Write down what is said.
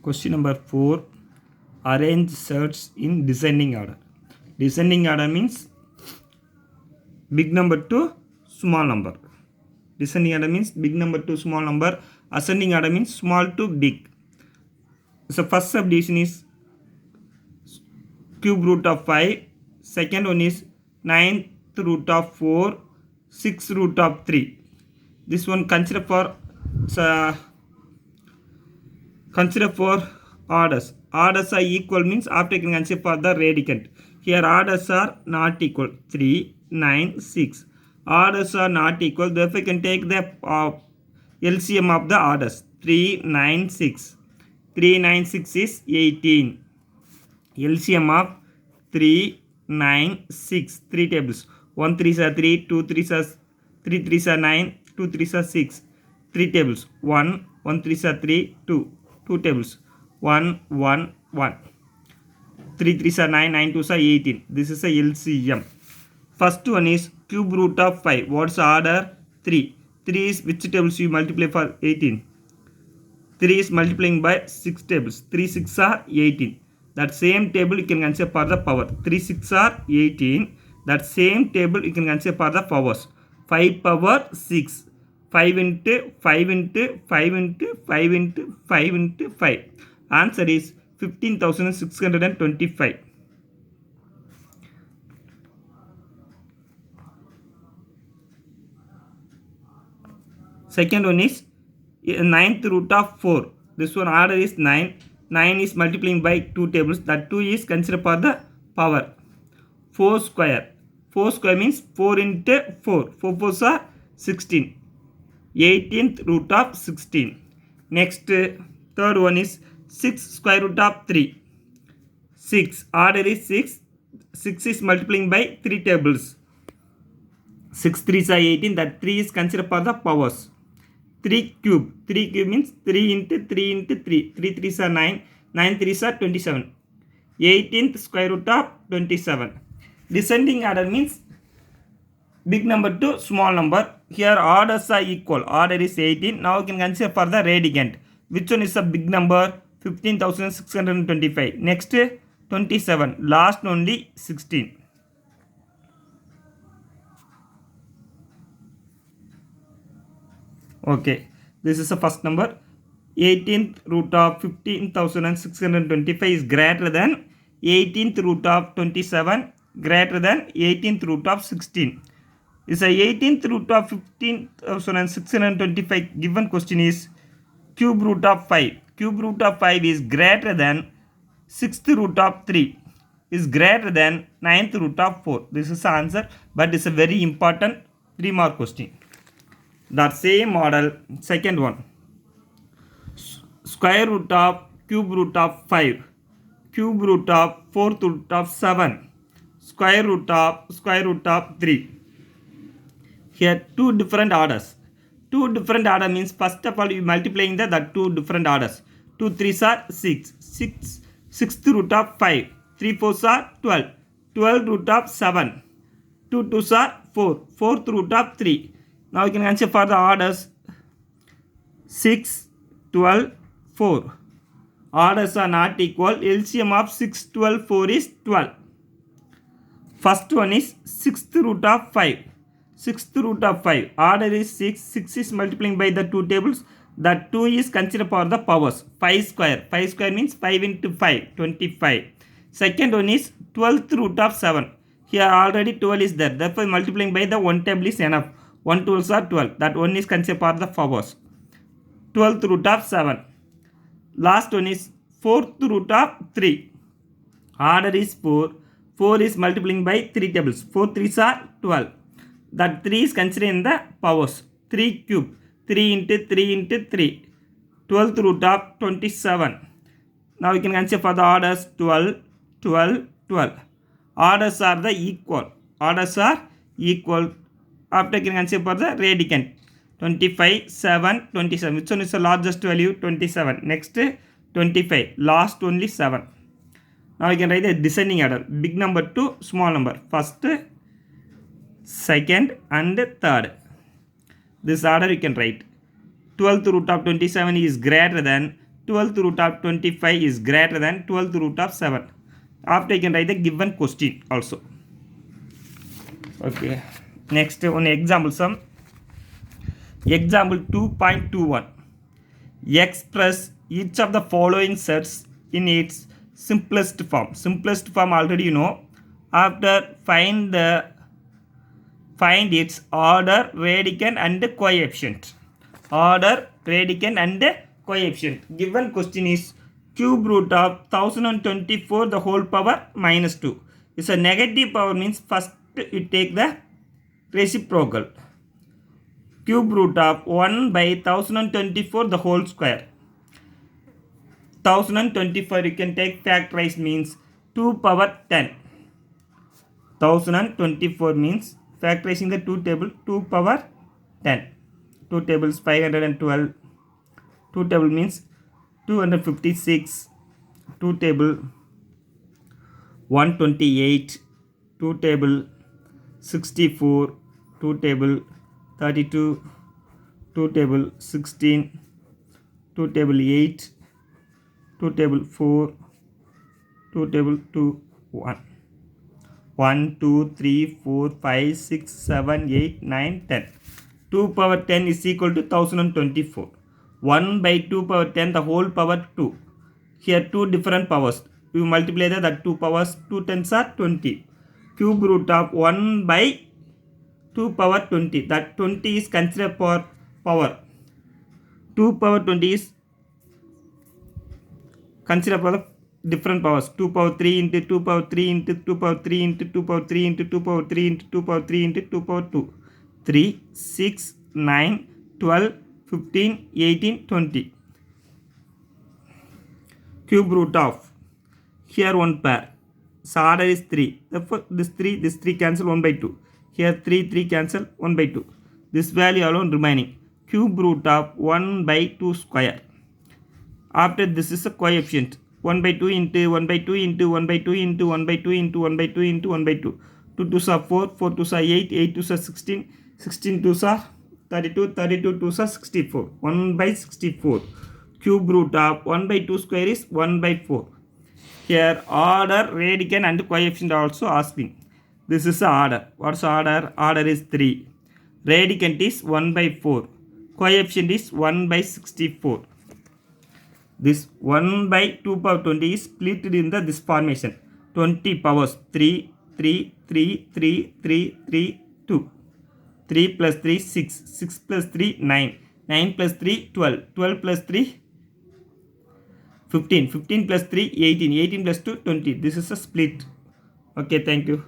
Question number 4. Arrange shirts in descending order. Descending order means big number to small number. Descending order means big number to small number. Ascending order means small to big. So first subdivision is cube root of 5. Second one is 9th root of 4. 6th root of 3. This one consider for orders. Orders are equal means after you can consider for the radicand. Here orders are not equal. 3, 9, 6. Orders are not equal. Therefore you can take the LCM of the orders. 3, 9, 6. 3, 9, 6 is 18. LCM of 3, 9, 6. 3 tables. 1 3s are 3, 2 3s are 3 3s are 9, 2 3s are 6. 3 tables. 1 3s are 3, 2. 2 tables. 1 1 1. 3 3s are 9, 9 2s are 18. This is a LCM. First one is cube root of 5. What's order? 3. 3 is which tables you multiply for 18? 3 is multiplying by 6 tables. 3 6 are 18. That same table you can consider for the power. 3 6 are 18. That same table you can consider for the powers. 5 power 6. 5 into 5 into 5 into 5 into 5 into 5. Answer is 15,625. Second one is 9th root of 4. This one order is 9. 9 is multiplying by 2 tables. That 2 is considered for the power. 4 square. 4 square means 4 into 4. 4 4s are 16. 18th root of 16. Next, third one is 6 square root of 3. 6. Order is 6. 6 is multiplying by 3 tables. 6 3s are 18. That 3 is considered for the powers. 3 cube. 3 cube means 3 into 3 into 3. 3 3s are 9. 9 3s are 27. 18th square root of 27. Descending order means big number to small number. Here orders are equal. Order is 18. Now you can consider for the radicand. Which one is a big number? 15,625. Next 27. Last only 16. Okay. This is the first number. 18th root of 15,625 is greater than 18th root of 27 greater than 18th root of 16. Is a 18th root of 15,625. Given question is cube root of 5. Cube root of 5 is greater than 6th root of 3 is greater than 9th root of 4. This is the answer, but it's a very important 3-mark question. That same model, second one. Square root of cube root of 5. Cube root of 4th root of 7. Square root of 3. Here two different orders. Two different order means first of all you multiplying the two different orders. 2 3s are 6. 6th root of 5. 3 4s are 12. 12 root of 7. 2 2s are 4. 4th root of 3. Now you can answer for the orders 6, 12, 4. Orders are not equal. LCM of 6, 12, 4 is 12. First one is 6th root of 5. 6th root of 5. Order is 6. 6 is multiplying by the 2 tables. That 2 is considered for the powers. 5 square. 5 square means 5 into 5. 25. Second one is 12th root of 7. Here already 12 is there. Therefore multiplying by the 1 table is enough. 1 12s are 12. That one is considered for the powers. 12th root of 7. Last one is 4th root of 3. Order is 4. 4 is multiplying by 3 tables. 4 3s are 12. That 3 is considered in the powers. 3 cube. 3 into 3 into 3. 12th root of 27. Now you can consider for the orders 12, 12, 12. Orders are the equal. Orders are equal. After you can consider for the radicand. 25, 7, 27. Which one is the largest value? 27. Next 25. Last only 7. Now you can write the descending order. Big number to small number. First, second and third. This order you can write. 12th root of 27 is greater than 12th root of 25 is greater than 12th root of 7. After you can write the given question also. Okay. Next one example sum. Example 2.21. Express each of the following sets in its simplest form. Simplest form already you know. After find its order, radicand and coefficient. Order, radicand and coefficient. Given question is cube root of 1024 the whole power minus 2. It's a negative power means first you take the reciprocal. Cube root of 1 by 1024 the whole square. 1024 you can take factorize means 2 power 10. 1024 means factorizing the 2 table 2 power 10. 2 tables 512. 2 table means 256. 2 table 128. 2 table 64. 2 table 32. 2 table 16. 2 table 8. 2 table 4. 2 table 2 1. 1 2 3 4 5 6 7 8 9 10. 2 power 10 is equal to 1024. 1 by 2 power 10 the whole power 2. Here two different powers. You multiply that 2 powers. 2 tens are 20. Cube root of 1 by 2 power 20. That 20 is considered for power. 2 power 20 is considered for the different powers. 2 power 3 into 2 power 3 into 2 power 3 into 2 power 3 into 2 power 3 into 2 power 3 into 2 power 2. 3, 6, 9, 12, 15, 18, 20. Cube root of. Here one pair. So order is 3. Therefore this 3 cancel 1 by 2. Here 3 cancel 1 by 2. This value alone remaining. Cube root of 1 by 2 square. After this is a coefficient. 1 by 2 into 1 by 2 into 1 by 2 into 1 by 2 into 1 by 2 into 1 by 2. 2 2s are 4, 4 2s are 8, 8 2s are 16, 16 2s are 32, 32 2s are 64. 1 by 64. Cube root of 1 by 2 square is 1 by 4. Here order, radicand and coefficient also asking. This is the order. What's order? Order is 3. Radicand is 1 by 4. Coefficient is 1 by 64. This 1 by 2 power 20 is split in this formation. 20 powers 3, 3, 3, 3, 3, 3, 2. 3 plus 3, 6. 6 plus 3, 9. 9 plus 3, 12. 12 plus 3, 15. 15 plus 3, 18. 18 plus 2, 20. This is a split. Okay, thank you.